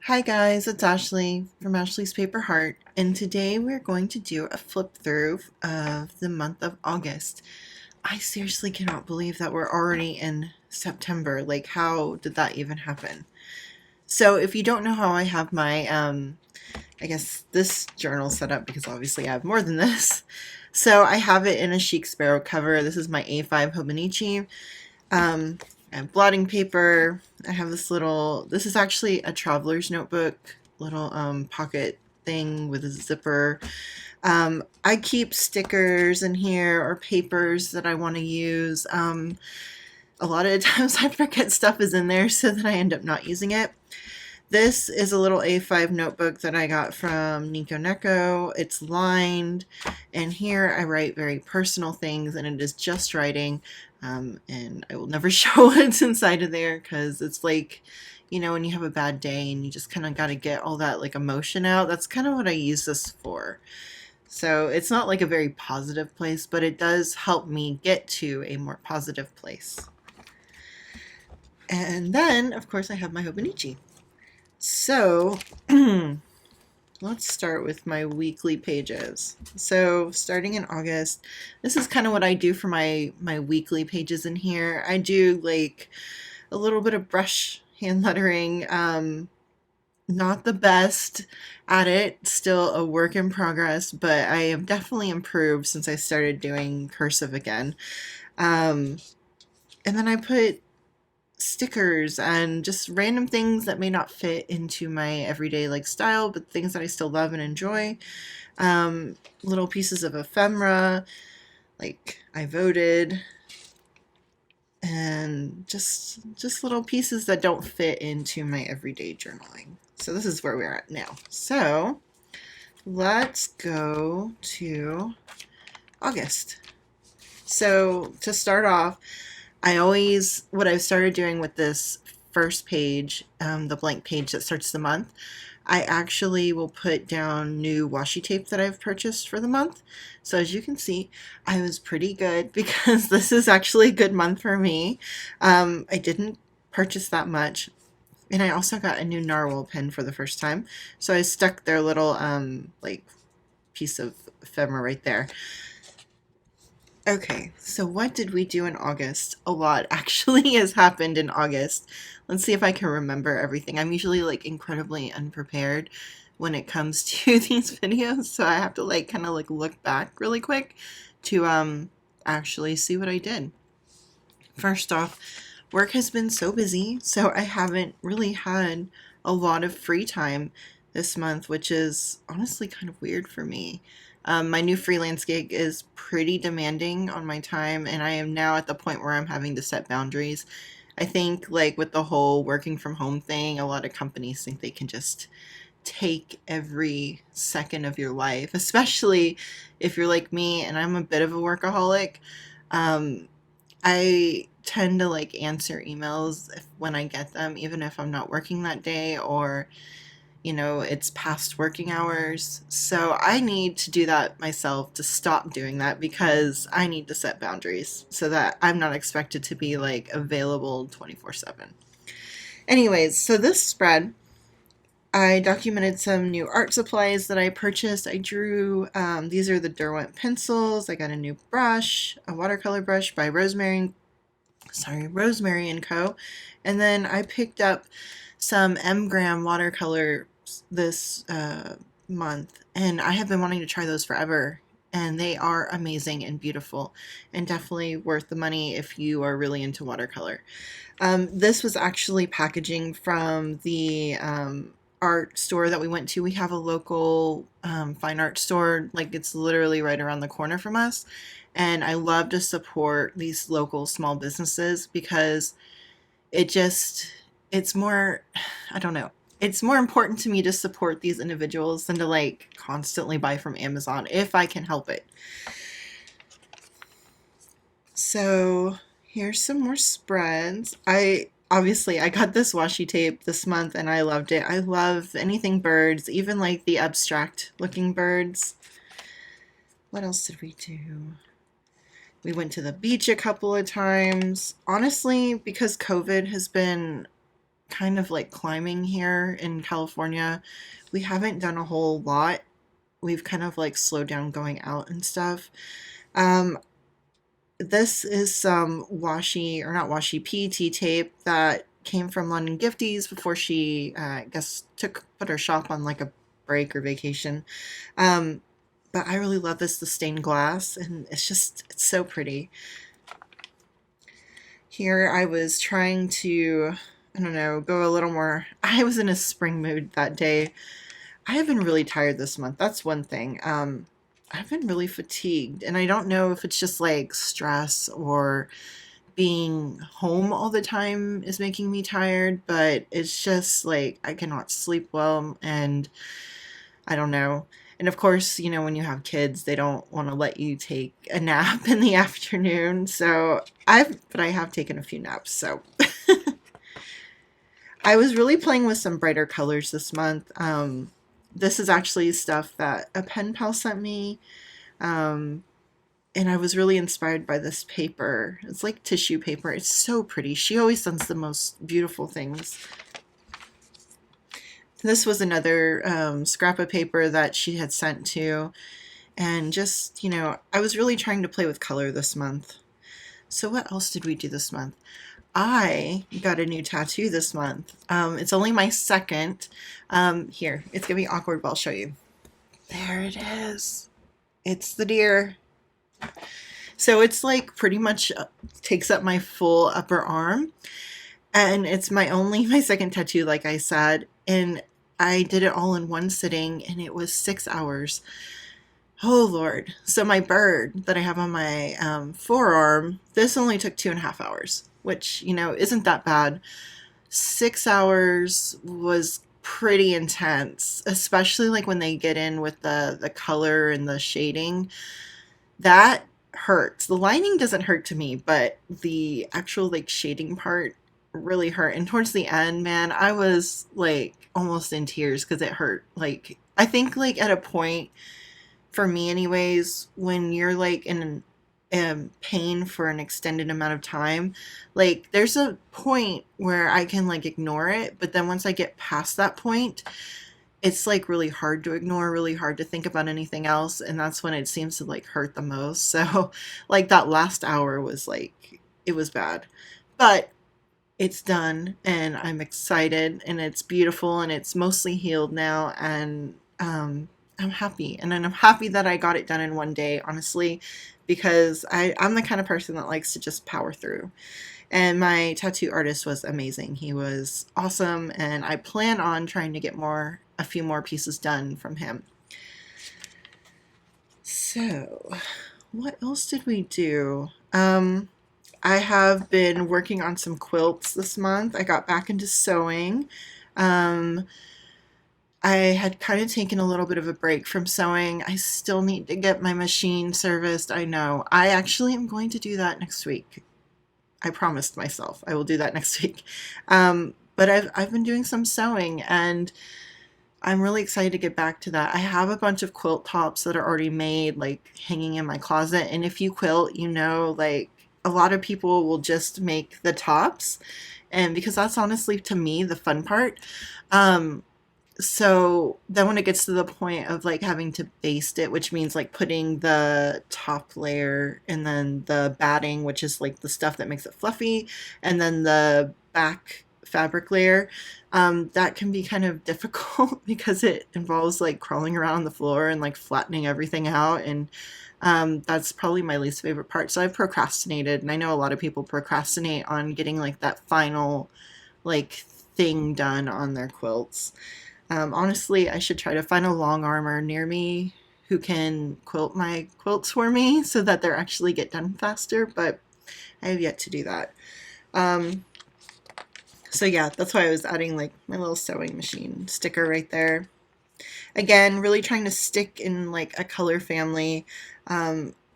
Hi guys, it's Ashley from Ashley's Paper Heart, and today we're going to do a flip through of the month of August. I seriously cannot believe that we're already in September. Like, how did that even happen? So, if you don't know how I have my, I guess this journal set up, because obviously I have more than this. So, I have it in a chic sparrow cover. This is my A5 Hobonichi. I have blotting paper. I have this is actually a traveler's notebook, little pocket thing with a zipper. I keep stickers in here or papers that I want to use. A lot of the times I forget stuff is in there so that I end up not using it. This is a little A5 notebook that I got from Nico Neko. It's lined, and here I write very personal things, and it is just writing. And I will never show what's inside of there because it's like, when you have a bad day and you just kind of got to get all that like emotion out. That's kind of what I use this for. So it's not like a very positive place, but it does help me get to a more positive place. And then, of course, I have my Hobonichi. So, let's start with my weekly pages. So, starting in August, this is kind of what I do for my weekly pages in here. I do like a little bit of brush hand lettering. Not the best at it, still a work in progress, but I have definitely improved since I started doing cursive again. And then I put stickers and just random things that may not fit into my everyday like style, but things that I still love and enjoy. Little pieces of ephemera, like I voted, and just little pieces that don't fit into my everyday journaling. So this is where we're at now. So let's go to August. So to start off, what I've started doing with this first page, the blank page that starts the month, I actually will put down new washi tape that I've purchased for the month. So as you can see, I was pretty good because this is actually a good month for me. I didn't purchase that much. And I also got a new narwhal pin for the first time. So I stuck their little like piece of ephemera right there. Okay, so what did we do in August? A lot actually has happened in August. Let's see if I can remember everything. I'm usually like incredibly unprepared when it comes to these videos, so I have to like kind of like look back really quick to actually see what I did. First off, work has been so busy, so I haven't really had a lot of free time this month, which is honestly kind of weird for me. My new freelance gig is pretty demanding on my time, and I am now at the point where I'm having to set boundaries. I think, like, with the whole working from home thing, a lot of companies think they can just take every second of your life, especially if you're like me and I'm a bit of a workaholic. Um, I tend to like answer emails when I get them, even if I'm not working that day or it's past working hours. So I need to do that myself to stop doing that because I need to set boundaries so that I'm not expected to be like available 24/7. Anyways, so this spread, I documented some new art supplies that I purchased. I drew, these are the Derwent pencils. I got a new brush, a watercolor brush by Rosemary and Co. And then I picked up some M-Gram watercolor this month, and I have been wanting to try those forever. And they are amazing and beautiful, and definitely worth the money if you are really into watercolor. This was actually packaging from the art store that we went to. We have a local fine art store, like it's literally right around the corner from us. And I love to support these local small businesses because it's more, I don't know. It's more important to me to support these individuals than to like constantly buy from Amazon if I can help it. So here's some more spreads. I got this washi tape this month and I loved it. I love anything birds, even like the abstract looking birds. What else did we do? We went to the beach a couple of times. Honestly, because COVID has been kind of like climbing here in California. We haven't done a whole lot. We've kind of like slowed down going out and stuff. Um, this is some washi, or not washi, PET tape that came from London Gifties before she, I guess, put her shop on like a break or vacation. Um, but I really love this, the stained glass, and it's so pretty. Here I was trying to, I don't know, go a little more. I was in a spring mood that day. I have been really tired this month. That's one thing. I've been really fatigued, and I don't know if it's just like stress or being home all the time is making me tired, but it's just like I cannot sleep well, and I don't know. And of course, when you have kids, they don't want to let you take a nap in the afternoon. But I have taken a few naps. So I was really playing with some brighter colors this month. This is actually stuff that a pen pal sent me. Um, and I was really inspired by this paper. It's like tissue paper. It's so pretty. She always sends the most beautiful things. This was another scrap of paper that she had sent to. And just, I was really trying to play with color this month. So what else did we do this month? I got a new tattoo this month. It's only my second. Here, it's going to be awkward, but I'll show you. There it is. It's the deer. So it's like pretty much takes up my full upper arm. And it's my second tattoo, like I said. And I did it all in one sitting, and it was 6 hours. Oh, Lord. So my bird that I have on my forearm, this only took 2.5 hours, which, isn't that bad. 6 hours was pretty intense, especially like when they get in with the color and the shading. That hurts. The lining doesn't hurt to me, but the actual like shading part really hurt. And towards the end, man, I was like almost in tears because it hurt. Like, I think like at a point, for me anyways, when you're like in pain for an extended amount of time, like there's a point where I can like ignore it, but then once I get past that point, it's like really hard to ignore, really hard to think about anything else, and that's when it seems to like hurt the most. So like that last hour was like, it was bad, but it's done, and I'm excited, and it's beautiful, and it's mostly healed now, and I'm happy. And I'm happy that I got it done in one day, honestly, because I'm the kind of person that likes to just power through. And my tattoo artist was amazing. He was awesome, and I plan on trying to get a few more pieces done from him. So, what else did we do? I have been working on some quilts this month. I got back into sewing. I had kind of taken a little bit of a break from sewing. I still need to get my machine serviced. I know. I actually am going to do that next week. I promised myself I will do that next week. But I've been doing some sewing, and I'm really excited to get back to that. I have a bunch of quilt tops that are already made, like hanging in my closet. And if you quilt, like a lot of people will just make the tops. And because that's honestly, to me, the fun part. So then when it gets to the point of like having to baste it, which means like putting the top layer and then the batting, which is like the stuff that makes it fluffy, and then the back fabric layer, that can be kind of difficult because it involves like crawling around on the floor and like flattening everything out. And that's probably my least favorite part. So I've procrastinated, and I know a lot of people procrastinate on getting like that final like thing done on their quilts. Honestly, I should try to find a long armor near me who can quilt my quilts for me so that they actually get done faster, but I have yet to do that. So yeah, that's why I was adding like my little sewing machine sticker right there. Again, really trying to stick in like a color family.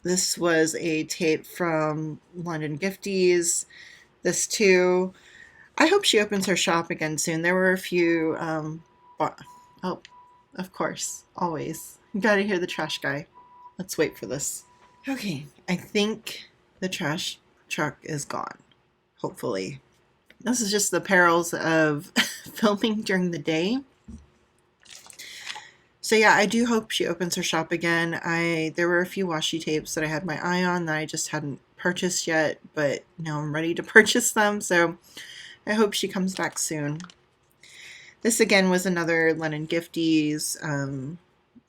This was a tape from London Gifties. This too. I hope she opens her shop again soon. There were a few, oh, of course, always. You gotta hear the trash guy. Let's wait for this. Okay, I think the trash truck is gone. Hopefully. This is just the perils of filming during the day. So yeah, I do hope she opens her shop again. There were a few washi tapes that I had my eye on that I just hadn't purchased yet, but now I'm ready to purchase them, so I hope she comes back soon. This again was another Lennon Gifties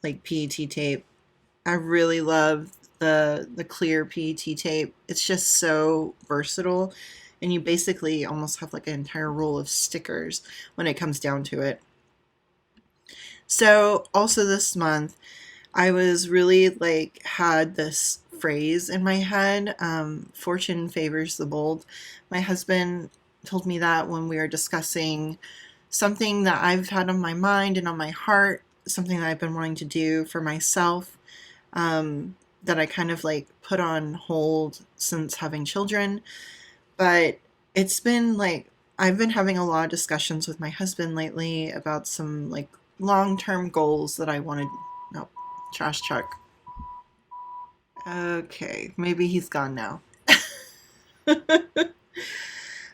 like PET tape. I really love the clear PET tape. It's just so versatile, and you basically almost have like an entire roll of stickers when it comes down to it. So also this month, I was really like had this phrase in my head, fortune favors the bold. My husband told me that when we were discussing something that I've had on my mind and on my heart, something that I've been wanting to do for myself, that I kind of like put on hold since having children. But it's been like, I've been having a lot of discussions with my husband lately about some like long-term goals that I wanted. No, trash truck. Okay, maybe he's gone now.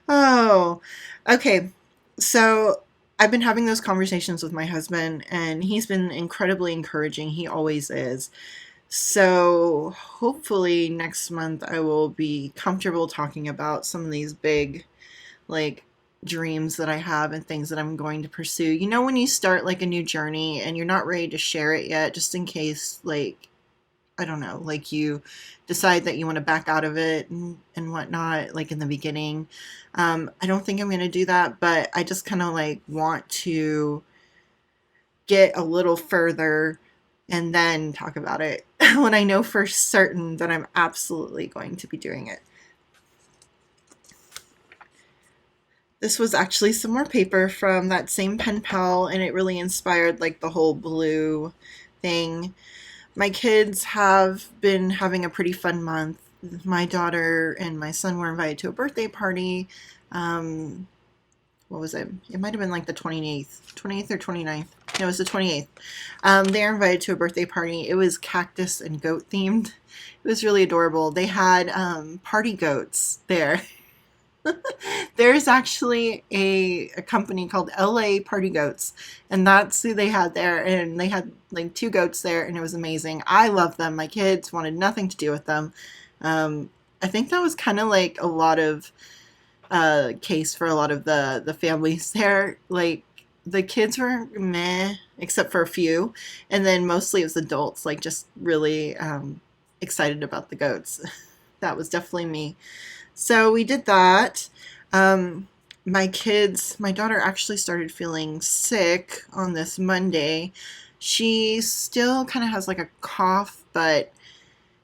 Oh, okay. So I've been having those conversations with my husband, and he's been incredibly encouraging. He always is. So hopefully next month I will be comfortable talking about some of these big, like, dreams that I have and things that I'm going to pursue. You know, when you start like a new journey and you're not ready to share it yet, just in case, like, I don't know, like you decide that you want to back out of it and whatnot, like in the beginning. I don't think I'm going to do that, but I just kind of like want to get a little further and then talk about it when I know for certain that I'm absolutely going to be doing it. This was actually some more paper from that same pen pal, and it really inspired like the whole blue thing. My kids have been having a pretty fun month. My daughter and my son were invited to a birthday party. Um, what was it? It might have been like the 28th or 29th. No, it was the 28th. They were invited to a birthday party. It was cactus and goat themed. It was really adorable. They had party goats there. There's actually a company called LA Party Goats, and that's who they had there. And they had like two goats there, and it was amazing. I love them. My kids wanted nothing to do with them. I think that was kind of like a lot of case for a lot of the families there. Like the kids were meh, except for a few, and then mostly it was adults, like just really excited about the goats. That was definitely me. So we did that. My daughter actually started feeling sick on this Monday. She still kind of has like a cough, but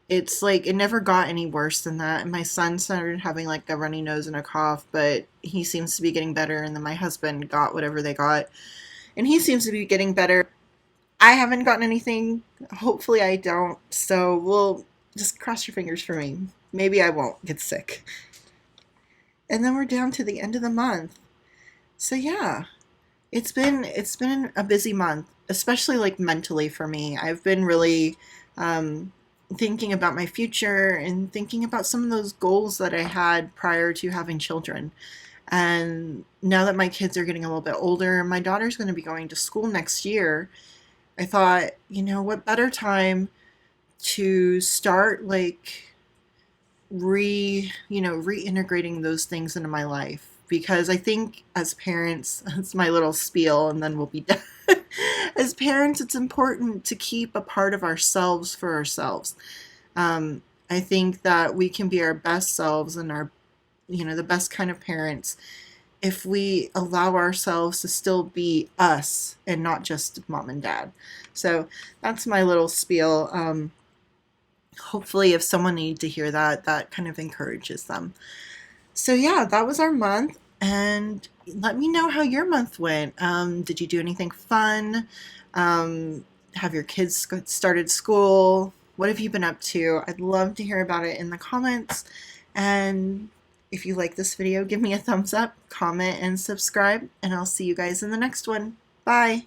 it's like it never got any worse than that. And my son started having like a runny nose and a cough, but he seems to be getting better. And then my husband got whatever they got, and he seems to be getting better. I haven't gotten anything. Hopefully, I don't. So we'll just cross your fingers for me. Maybe I won't get sick. And then we're down to the end of the month. So yeah, it's been a busy month, especially like mentally for me. I've been really thinking about my future and thinking about some of those goals that I had prior to having children. And now that my kids are getting a little bit older, my daughter's going to be going to school next year. I thought, what better time to start like reintegrating those things into my life, because I think as parents, that's my little spiel and then we'll be done. As parents, it's important to keep a part of ourselves for ourselves. I think that we can be our best selves and the best kind of parents if we allow ourselves to still be us and not just mom and dad. So that's my little spiel. Hopefully if someone needs to hear that, that kind of encourages them. So yeah, that was our month, and let me know how your month went. Did you do anything fun? Have your kids started school? What have you been up to? I'd love to hear about it in the comments. And if you like this video, give me a thumbs up, comment, and subscribe, and I'll see you guys in the next one. Bye!